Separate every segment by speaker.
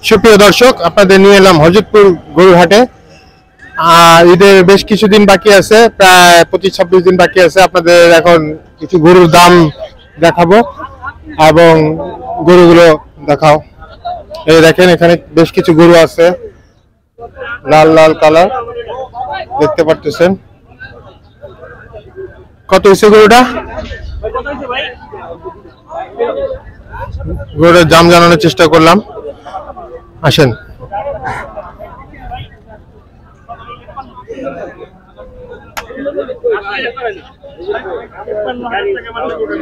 Speaker 1: সুপ্রিয় দর্শক, আপনাদের নিয়ে এলাম হযরতপুর গরুর হাটে। ঈদের বেশ কিছুদিন বাকি আছে, প্রায় 25-26 দিন বাকি আছে। আপনাদের এখন কিছু গরুর দাম দেখাবো এবং গরুগুলো দেখাও। এই দেখেন, এখানে বেশ কিছু গরু আছে, লাল লাল কালার দেখতে পারতেছেন। কত হয়েছে গরুটা? গরুটার দাম জানানোর চেষ্টা করলাম, আসেন।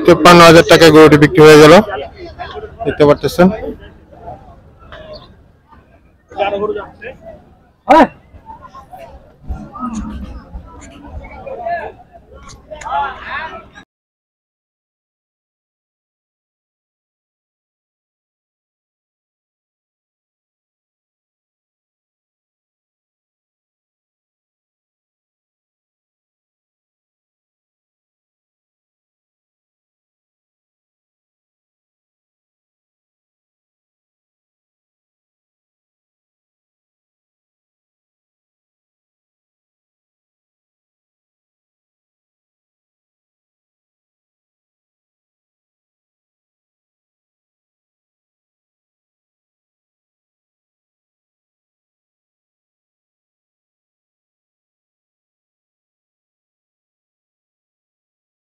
Speaker 1: 53,000 টাকায় গরুটি বিক্রি হয়ে গেল, দেখতে পারতেছেন।